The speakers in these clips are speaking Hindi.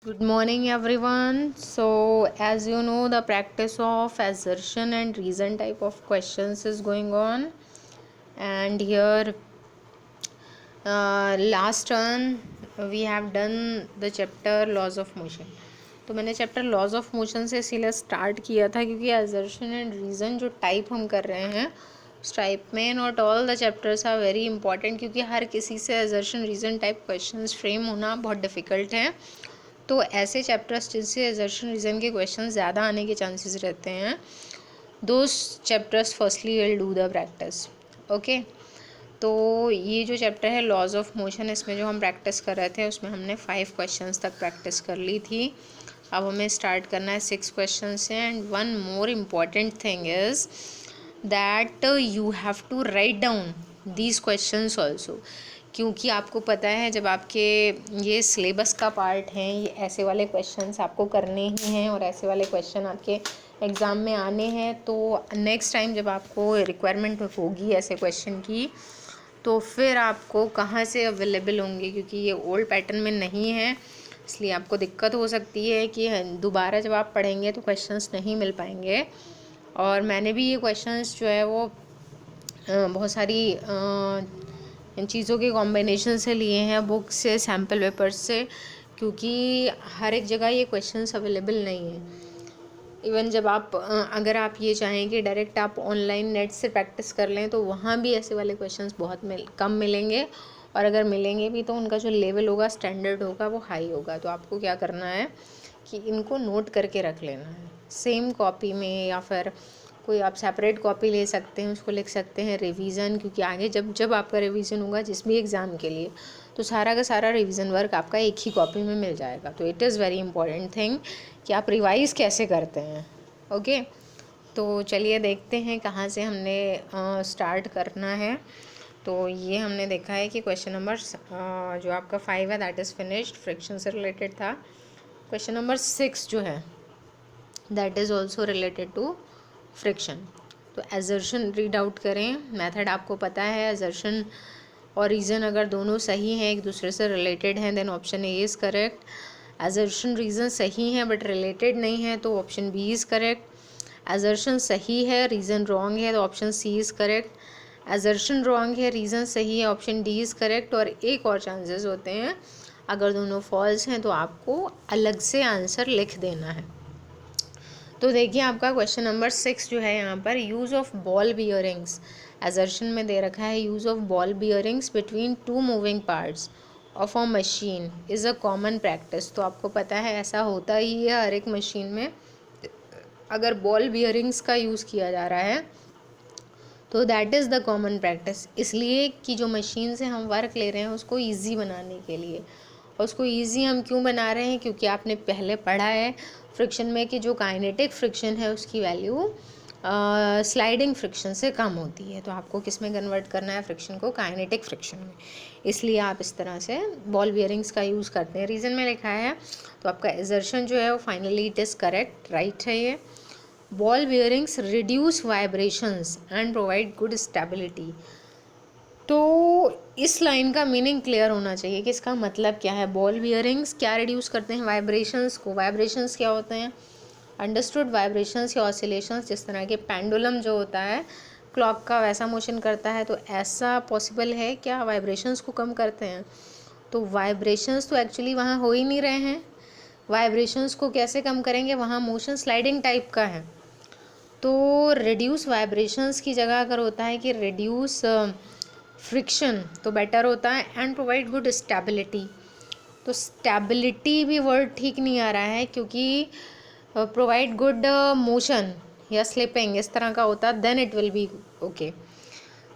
Good morning, everyone. So, as you know, the practice of assertion and reason type of questions is going on, and here, last turn we have done the chapter laws of motion. तो मैंने चैप्टर लॉज ऑफ मोशन से इसीलिए स्टार्ट किया था क्योंकि असर्शन एंड रीज़न जो टाइप हम कर रहे हैं उस टाइप में not all the chapters are very important, क्योंकि हर किसी से assertion reason type questions frame होना बहुत डिफ़िकल्ट है। तो ऐसे चैप्टर्स जिनसे असर्शन रीज़न के क्वेश्चन ज़्यादा आने के चांसेस रहते हैं, those chapters firstly will do the practice. Okay, तो ये जो चैप्टर है लॉज ऑफ मोशन, इसमें जो हम प्रैक्टिस कर रहे थे उसमें हमने 5 क्वेश्चंस तक प्रैक्टिस कर ली थी। अब हमें स्टार्ट करना है 6 क्वेश्चन से। And one more important thing is that you have to write down these questions also, क्योंकि आपको पता है जब आपके ये सिलेबस का पार्ट हैं, ये ऐसे वाले क्वेश्चंस आपको करने ही हैं और ऐसे वाले क्वेश्चन आपके एग्ज़ाम में आने हैं। तो नेक्स्ट टाइम जब आपको रिक्वायरमेंट होगी ऐसे क्वेश्चन की, तो फिर आपको कहाँ से अवेलेबल होंगे, क्योंकि ये ओल्ड पैटर्न में नहीं है, इसलिए आपको दिक्कत हो सकती है कि दोबारा जब आप पढ़ेंगे तो क्वेश्चंस नहीं मिल पाएंगे। और मैंने भी ये क्वेश्चंस जो है वो बहुत सारी इन चीज़ों के कॉम्बिनेशन से लिए हैं, बुक से, सैम्पल पेपर से, क्योंकि हर एक जगह ये क्वेश्चंस अवेलेबल नहीं है। इवन जब आप अगर आप ये चाहें कि डायरेक्ट आप ऑनलाइन नेट से प्रैक्टिस कर लें तो वहाँ भी ऐसे वाले क्वेश्चंस बहुत कम मिलेंगे, और अगर मिलेंगे भी तो उनका जो लेवल होगा, स्टैंडर्ड होगा, वो हाई होगा। तो आपको क्या करना है कि इनको नोट करके रख लेना है सेम कॉपी में, या फिर कोई आप सेपरेट कॉपी ले सकते हैं, उसको लिख सकते हैं रिवीजन, क्योंकि आगे जब जब आपका रिवीजन होगा जिस भी एग्ज़ाम के लिए, तो सारा का सारा रिवीजन वर्क आपका एक ही कॉपी में मिल जाएगा। तो it is very important thing कि आप रिवाइज़ कैसे करते हैं। ओके, तो चलिए देखते हैं कहाँ से हमने स्टार्ट करना है। तो ये हमने देखा है कि क्वेश्चन नंबर जो आपका 5 है दैट इज़ फिनिश्ड, फ्रिक्शन से रिलेटेड था। क्वेश्चन नंबर 6 जो है that is also related to friction. तो एजर्शन रीड आउट करें। मेथड आपको पता है, एजर्शन और रीज़न अगर दोनों सही हैं, एक दूसरे से रिलेटेड हैं, then option A is correct. Assertion reason सही है बट रिलेटेड नहीं है तो option B is correct. Assertion सही है, रीज़न रॉन्ग है तो option C is correct. Assertion wrong है, रीज़न सही है, ऑप्शन डी इज़ करेक्ट। और एक और चांसेस होते हैं, अगर दोनों फॉल्स हैं तो आपको अलग से आंसर लिख देना है। तो देखिए आपका क्वेश्चन नंबर 6 जो है यहाँ पर, use of ball bearings, assertion में दे रखा है use of ball bearings between 2 moving parts of a machine is a common practice. तो आपको पता है ऐसा होता ही है हर एक मशीन में, अगर बॉल बियरिंग्स का यूज़ किया जा रहा है तो that is the common practice, इसलिए कि जो मशीन से हम वर्क ले रहे हैं उसको ईजी बनाने के लिए। और उसको ईजी हम क्यों बना रहे हैं, क्योंकि आपने पहले पढ़ा है फ्रिक्शन में कि जो काइनेटिक फ्रिक्शन है उसकी वैल्यू स्लाइडिंग फ्रिक्शन से कम होती है। तो आपको किस में कन्वर्ट करना है, फ्रिक्शन को काइनेटिक फ्रिक्शन में, इसलिए आप इस तरह से बॉल बियरिंग्स का यूज़ करते हैं। रीज़न में लिखा है तो आपका एजर्शन जो है वो finally it is correct, right है ये। Ball bearings reduce vibrations and provide good stability. तो इस लाइन का मीनिंग क्लियर होना चाहिए कि इसका मतलब क्या है। बॉल बियरिंग्स क्या रिड्यूस करते हैं, वाइब्रेशंस को। वाइब्रेशंस क्या होते हैं, अंडरस्टूड वाइब्रेशंस या ऑसिलेशंस, जिस तरह के पेंडुलम जो होता है क्लॉक का वैसा मोशन करता है, तो ऐसा पॉसिबल है क्या वाइब्रेशंस को कम करते हैं। तो वाइब्रेशंस तो एक्चुअली वहाँ हो ही नहीं रहे हैं, वाइब्रेशंस को कैसे कम करेंगे, वहाँ मोशन स्लाइडिंग टाइप का है। तो रिड्यूस वाइब्रेशंस की जगह अगर होता है कि रिड्यूस फ्रिक्शन तो बेटर होता है, एंड प्रोवाइड गुड स्टेबिलिटी। तो स्टेबिलिटी भी वर्ड ठीक नहीं आ रहा है, क्योंकि प्रोवाइड गुड मोशन या स्लिपिंग इस तरह का होता, then it will be okay.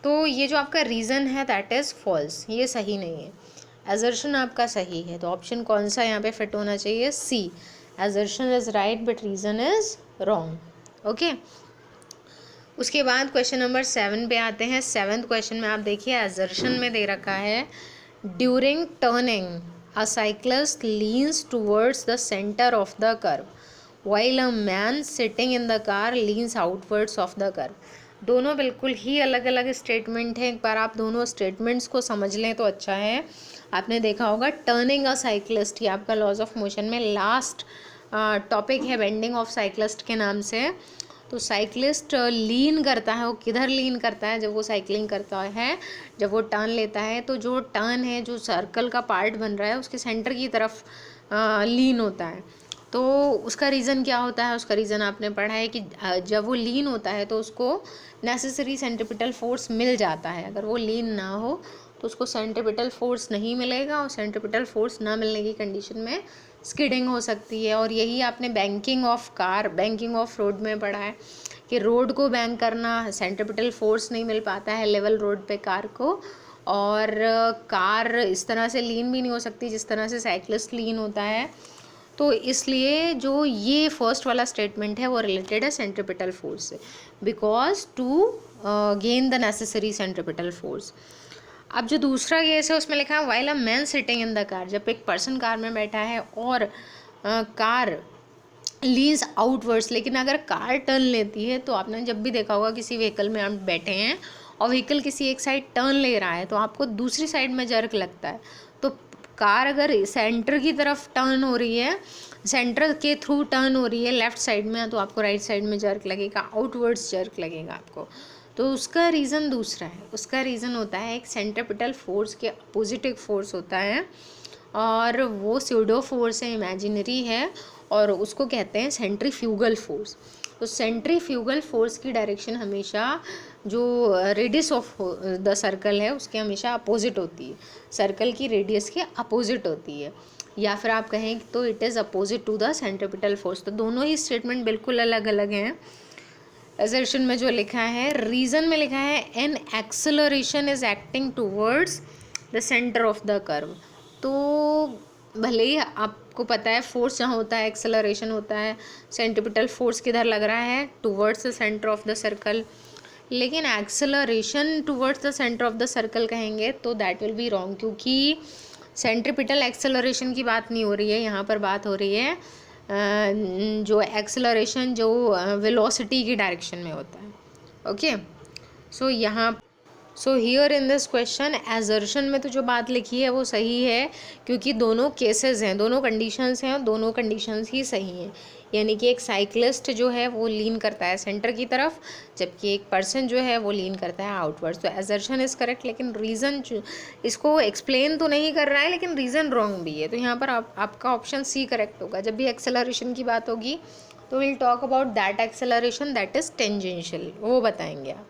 तो ये जो आपका रीज़न है दैट इज़ फॉल्स, ये सही नहीं है। एजर्शन आपका सही है, तो ऑप्शन कौन सा यहाँ पे फिट होना चाहिए, C. Assertion is right but reason is wrong. Okay, उसके बाद क्वेश्चन नंबर 7 पे आते हैं। 7th क्वेश्चन में आप देखिए एजर्शन में दे रखा है, during turning a cyclist leans towards the centre of the curve while a man sitting in the car leans outwards of the curve. दोनों बिल्कुल ही अलग अलग स्टेटमेंट हैं, एक बार आप दोनों स्टेटमेंट्स को समझ लें तो अच्छा है। आपने देखा होगा टर्निंग अ साइक्लिस्ट, ये आपका लॉज ऑफ मोशन में लास्ट टॉपिक है बेंडिंग ऑफ साइक्लिस्ट के नाम से। तो साइक्लिस्ट लीन करता है, वो किधर लीन करता है, जब वो साइकिलिंग करता है, जब वो टर्न लेता है तो जो टर्न है, जो सर्कल का पार्ट बन रहा है उसके सेंटर की तरफ लीन होता है। तो उसका रीज़न क्या होता है, उसका रीज़न आपने पढ़ा है कि जब वो लीन होता है तो उसको नेसेसरी सेंट्रिपिटल फोर्स मिल जाता है। अगर वो लीन ना हो तो उसको सेंट्रिपिटल फोर्स नहीं मिलेगा, और सेंट्रिपिटल फोर्स ना मिलने की कंडीशन में स्किडिंग हो सकती है। और यही आपने banking of car, banking of road में पढ़ा है कि रोड को बैंक करना, सेंट्रिपिटल फोर्स नहीं मिल पाता है लेवल रोड पे कार को, और कार इस तरह से लीन भी नहीं हो सकती जिस तरह से साइक्लिस्ट लीन होता है। तो इसलिए जो ये फर्स्ट वाला स्टेटमेंट है वो रिलेटेड है सेंट्रिपिटल फोर्स से, because to gain the necessary centripetal force. अब जो दूसरा केस है उसमें लिखा है while a man sitting in the car, जब एक पर्सन कार में बैठा है और कार लीन्स आउटवर्ड्स, लेकिन अगर कार टर्न लेती है, तो आपने जब भी देखा होगा किसी व्हीकल में आप बैठे हैं और व्हीकल किसी एक साइड टर्न ले रहा है तो आपको दूसरी साइड में जर्क लगता है। तो कार अगर सेंटर की तरफ टर्न हो रही है, सेंटर के थ्रू टर्न हो रही है लेफ़्ट साइड में, तो आपको राइट साइड में जर्क लगेगा, आउटवर्ड्स जर्क लगेगा आपको। तो उसका रीज़न दूसरा है, उसका रीज़न होता है एक सेंट्रिपिटल फोर्स के अपोजिट एक फोर्स होता है, और वो स्यूडो फोर्स है, इमेजिनरी है, और उसको कहते हैं सेंट्रीफ्यूगल फोर्स। तो सेंट्रीफ्यूगल फोर्स की डायरेक्शन हमेशा जो रेडियस ऑफ द सर्कल है उसके हमेशा अपोजिट होती है, सर्कल की रेडियस के अपोजिट होती है, या फिर आप कहें तो it is opposite to the centripetal force. तो दोनों ही स्टेटमेंट बिल्कुल अलग अलग हैं। असर्शन में जो लिखा है, रीज़न में लिखा है an acceleration is acting towards the centre of the curve. तो भले ही आपको पता है फोर्स जहाँ होता है एक्सेलरेशन होता है, सेंट्रिपिटल फोर्स किधर लग रहा है, towards the centre of the circle, लेकिन acceleration towards the centre of the circle कहेंगे तो दैट विल बी रॉन्ग, क्योंकि सेंट्रिपिटल एक्सेलरेशन की बात नहीं हो रही है यहाँ पर, बात हो रही है जो एक्सेलरेशन जो वेलोसिटी की डायरेक्शन में होता है। Okay, so here in this question assertion में तो जो बात लिखी है वो सही है, क्योंकि दोनों केसेस हैं, दोनों कंडीशंस हैं और दोनों कंडीशंस ही सही हैं। यानी कि एक साइक्लिस्ट जो है वो लीन करता है सेंटर की तरफ, जबकि एक पर्सन जो है वो लीन करता है आउटवर्ड्स। तो एजर्शन इज़ करेक्ट, लेकिन रीज़न इसको एक्सप्लेन तो नहीं कर रहा है, लेकिन रीज़न रॉन्ग भी है। तो यहाँ पर आपका ऑप्शन सी करेक्ट होगा। जब भी एक्सेलरेशन की बात होगी तो will talk about that acceleration that is tangential, वो बताएंगे आप।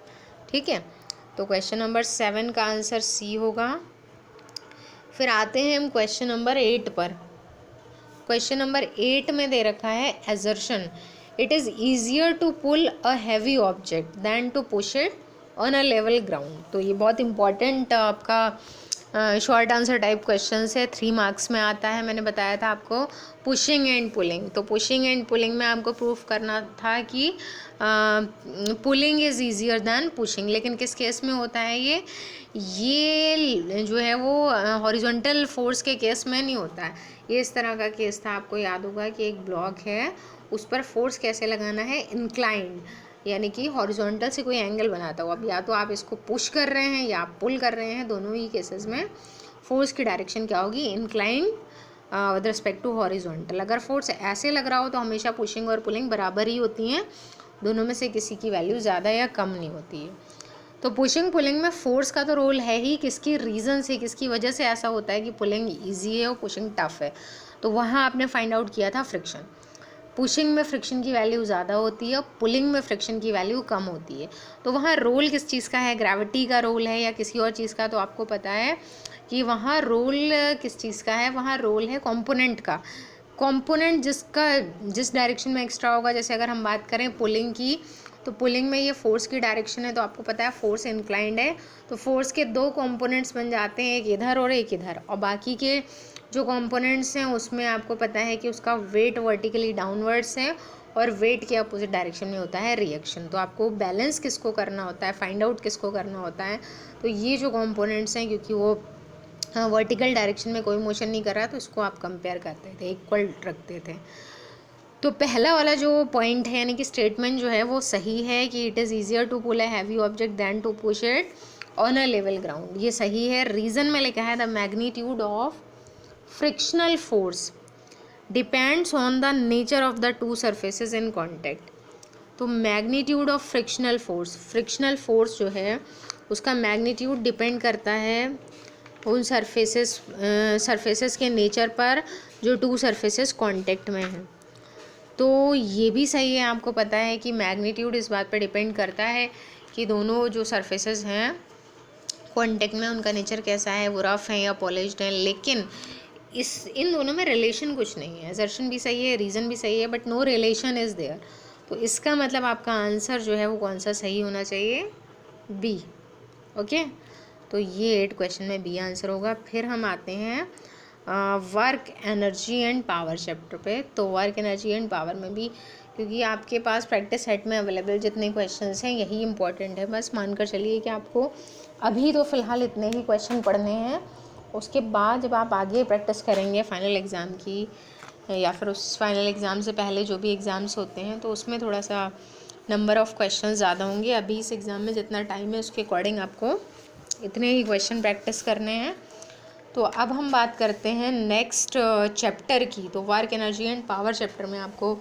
ठीक है, तो क्वेश्चन नंबर 7 का आंसर सी होगा। फिर आते हैं हम क्वेश्चन नंबर 8 पर। क्वेश्चन नंबर 8 में दे रखा है assertion, it is easier to pull a heavy object than to push it on a level ground. तो ये बहुत इंपॉर्टेंट आपका शॉर्ट आंसर टाइप क्वेश्चन है, 3 मार्क्स में आता है। मैंने बताया था आपको पुशिंग एंड पुलिंग, तो पुशिंग एंड पुलिंग में आपको प्रूफ करना था कि pulling is easier than pushing, लेकिन किस केस में होता है ये जो है वो हॉरिजॉन्टल फोर्स के केस में नहीं होता है। ये इस तरह का केस था, आपको याद होगा कि एक ब्लॉक है, उस पर फोर्स कैसे लगाना है, इंक्लाइंड, यानी कि हॉरिजॉन्टल से कोई एंगल बनाता हो। अब या तो आप इसको पुश कर रहे हैं या आप पुल कर रहे हैं, दोनों ही केसेस में फोर्स की डायरेक्शन क्या होगी, inclined with respect to horizontal. अगर फोर्स ऐसे लग रहा हो तो हमेशा पुशिंग और पुलिंग बराबर ही होती हैं, दोनों में से किसी की वैल्यू ज़्यादा या कम नहीं होती है। तो पुशिंग पुलिंग में फोर्स का तो रोल है ही, किसकी रीज़न से, किसकी वजह से ऐसा होता है कि पुलिंग ईजी है और पुशिंग टफ है। तो वहाँ आपने फाइंड आउट किया था फ्रिक्शन। पुशिंग में फ्रिक्शन की वैल्यू ज़्यादा होती है और पुलिंग में फ्रिक्शन की वैल्यू कम होती है। तो वहाँ रोल किस चीज़ का है, ग्रेविटी का रोल है या किसी और चीज़ का, तो आपको पता है कि वहाँ रोल किस चीज़ का है, वहाँ रोल है कंपोनेंट का। कंपोनेंट जिस डायरेक्शन में एक्स्ट्रा होगा, जैसे अगर हम बात करें पुलिंग की, तो पुलिंग में ये फोर्स की डायरेक्शन है, तो आपको पता है फोर्स इंक्लाइंड है, तो फोर्स के 2 कंपोनेंट्स बन जाते हैं, एक इधर और एक इधर, और बाकी के जो कंपोनेंट्स हैं उसमें आपको पता है कि उसका वेट वर्टिकली डाउनवर्ड्स है और वेट के अपोजिट डायरेक्शन में होता है रिएक्शन। तो आपको बैलेंस किसको करना होता है, फाइंड आउट किसको करना होता है, तो ये जो कंपोनेंट्स हैं, क्योंकि वो वर्टिकल डायरेक्शन में कोई मोशन नहीं कर रहा, तो इसको आप कंपेयर करते थे, इक्वल रखते थे। तो पहला वाला जो पॉइंट है, यानी कि स्टेटमेंट जो है वो सही है कि it is easier to pull a heavy object than to push it on a level ground, ये सही है। रीज़न में लिखा है the magnitude of frictional force depends on the nature of the two surfaces in contact. तो मैग्नीट्यूड ऑफ फ्रिक्शनल फोर्स जो है उसका मैग्नीट्यूड डिपेंड करता है उन सरफेसेस के नेचर पर जो टू सरफेसेस कांटेक्ट में हैं। तो ये भी सही है, आपको पता है कि मैग्नीट्यूड इस बात पर डिपेंड करता है कि दोनों जो सरफेसेस हैं कांटेक्ट में उनका नेचर कैसा है, वो रफ है या पॉलिश्ड है। लेकिन इन दोनों में रिलेशन कुछ नहीं है। असर्शन भी सही है, रीज़न भी सही है, but no relation is there. तो इसका मतलब आपका आंसर जो है वो कौन सा सही होना चाहिए, बी। ओके, तो ये 8 क्वेश्चन में बी आंसर होगा। फिर हम आते हैं work energy and power chapter पे। तो वर्क एनर्जी एंड पावर में भी, क्योंकि आपके पास प्रैक्टिस सेट में अवेलेबल जितने क्वेश्चंस हैं यही इंपॉर्टेंट है, बस मानकर चलिए कि आपको अभी तो फ़िलहाल इतने ही क्वेश्चन पढ़ने हैं। उसके बाद जब आप आगे प्रैक्टिस करेंगे फाइनल एग्ज़ाम की, या फिर उस फाइनल एग्ज़ाम से पहले जो भी एग्ज़ाम्स होते हैं, तो उसमें थोड़ा सा नंबर ऑफ़ क्वेश्चन ज़्यादा होंगे। अभी इस एग्ज़ाम में जितना टाइम है उसके अकॉर्डिंग आपको इतने ही क्वेश्चन प्रैक्टिस करने हैं। तो अब हम बात करते हैं नेक्स्ट चैप्टर की। तो work energy and power chapter में आपको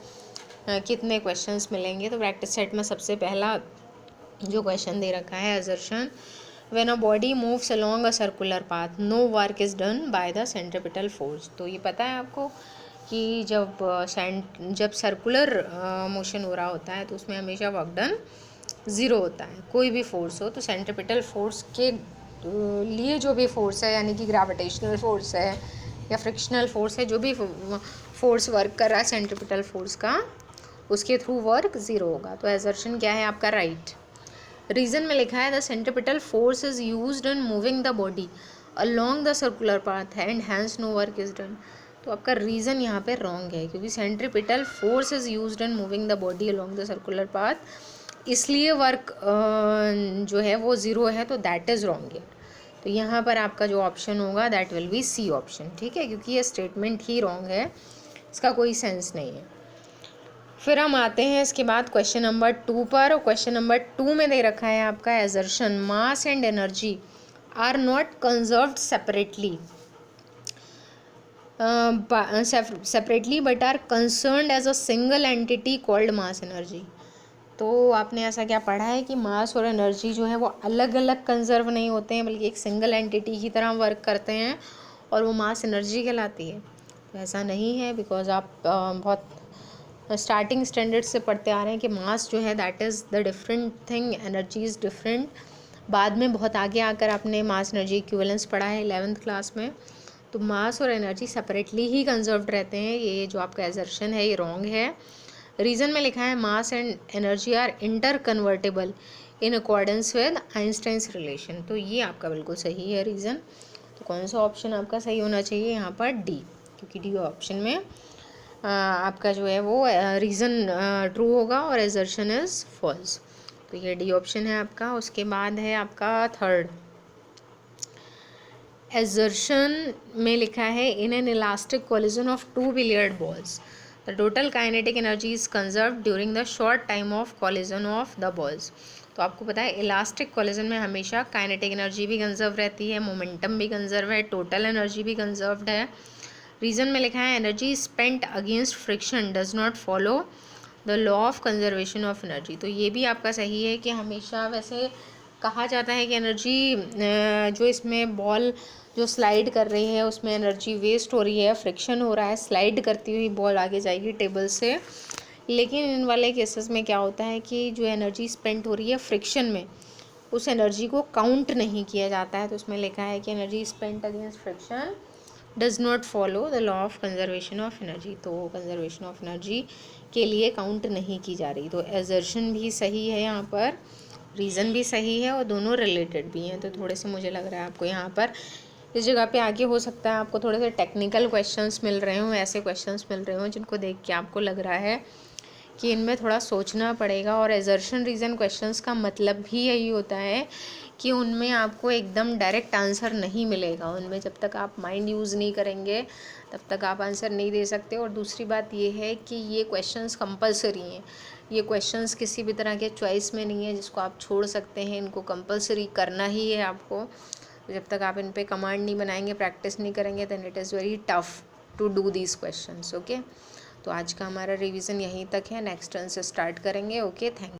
कितने क्वेश्चंस मिलेंगे। तो प्रैक्टिस सेट में सबसे पहला जो क्वेश्चन दे रखा है, assertion when a body moves along a circular path no work is done by the centripetal force. तो ये पता है आपको कि जब सर्कुलर मोशन हो रहा होता है तो उसमें हमेशा वर्क डन ज़ीरो होता है। कोई भी फोर्स हो तो सेंट्रीपिटल फोर्स के लिए जो भी फोर्स है, यानी कि ग्रेविटेशनल फोर्स है या फ्रिक्शनल फोर्स है, जो भी फोर्स वर्क कर रहा है सेंट्रीपिटल फोर्स का, उसके थ्रू वर्क ज़ीरो होगा। तो असर्शन क्या है आपका, राइट। रीज़न में लिखा है the centripetal force is used in moving the body along the circular path and hence no work is done. तो आपका रीज़न यहाँ पे रॉन्ग है, क्योंकि centripetal force is used in moving the body along the circular path, इसलिए वर्क जो है वो ज़ीरो है, तो दैट इज़ रॉन्ग है। तो यहाँ पर आपका जो ऑप्शन होगा that will be C option, ठीक है, क्योंकि ये स्टेटमेंट ही रॉन्ग है, इसका कोई सेंस नहीं है। फिर हम आते हैं इसके बाद क्वेश्चन नंबर 2 पर। और क्वेश्चन नंबर 2 में दे रखा है आपका assertion mass and energy are not conserved separately but are concerned as a single entity called mass energy. तो आपने ऐसा क्या पढ़ा है कि मास और एनर्जी जो है वो अलग अलग कंजर्व नहीं होते हैं, बल्कि एक सिंगल एंटिटी की तरह वर्क करते हैं और वो मास एनर्जी कहलाती है। तो ऐसा नहीं है, बिकॉज आप बहुत स्टार्टिंग स्टैंडर्ड से पढ़ते आ रहे हैं कि मास जो है that is the different thing, energy is different. बाद में बहुत आगे आकर आपने मास एनर्जी इक्विवेलेंस पढ़ा है 11th क्लास में। तो मास और एनर्जी सेपरेटली ही कंजर्व्ड रहते हैं। ये जो आपका असर्शन है ये रॉन्ग है। रीज़न में लिखा है mass and energy are interconvertible in accordance with Einstein's relation. तो ये आपका बिल्कुल सही है रीज़न। तो कौन सा ऑप्शन आपका सही होना चाहिए यहाँ पर, डी, क्योंकि डी ऑप्शन में आपका जो है वो रीज़न ट्रू होगा और असर्शन इज़ फॉल्स। तो ये डी ऑप्शन है आपका। उसके बाद है आपका थर्ड, असर्शन में लिखा है in an elastic collision of 2 billiard balls the total kinetic energy is conserve during the short time of collision of the balls. तो आपको पता है इलास्टिक कोलिजन में हमेशा काइनेटिक एनर्जी भी कंजर्व रहती है, मोमेंटम भी कंजर्व है, टोटल एनर्जी भी कंजर्व्ड है। रीज़न में लिखा है energy spent against friction does not follow the law of conservation of energy. तो ये भी आपका सही है कि हमेशा वैसे कहा जाता है कि एनर्जी जो इसमें बॉल जो स्लाइड कर रही है उसमें एनर्जी वेस्ट हो रही है, फ्रिक्शन हो रहा है, स्लाइड करती हुई बॉल आगे जाएगी टेबल से। लेकिन इन वाले केसेस में क्या होता है कि जो एनर्जी स्पेंड हो रही है फ्रिक्शन में, उस एनर्जी को काउंट नहीं किया जाता है। तो उसमें लिखा है कि energy spent against friction does not follow the law of conservation of energy. तो कंजर्वेशन ऑफ एनर्जी के लिए काउंट नहीं की जा रही। तो असर्शन भी सही है यहाँ पर, रीज़न भी सही है और दोनों रिलेटेड भी हैं। तो थोड़े से मुझे लग रहा है आपको यहाँ पर इस जगह पे आगे हो सकता है आपको थोड़े से टेक्निकल क्वेश्चंस मिल रहे हों, ऐसे क्वेश्चंस मिल रहे हों जिनको देख के आपको लग रहा है कि इनमें थोड़ा सोचना पड़ेगा। और असर्शन रीज़न क्वेश्चंस का मतलब भी यही होता है कि उनमें आपको एकदम डायरेक्ट आंसर नहीं मिलेगा। उनमें जब तक आप माइंड यूज़ नहीं करेंगे तब तक आप आंसर नहीं दे सकते। और दूसरी बात ये है कि ये क्वेश्चंस कंपलसरी हैं। ये क्वेश्चंस किसी भी तरह के चॉइस में नहीं है जिसको आप छोड़ सकते हैं। इनको कंपलसरी करना ही है आपको। जब तक आप इन पे कमांड नहीं बनाएंगे, प्रैक्टिस नहीं करेंगे, then it is very tough to do these questions. Okay, तो आज का हमारा रिवीजन यहीं तक है। नेक्स्ट टर्न से स्टार्ट करेंगे। Okay, thank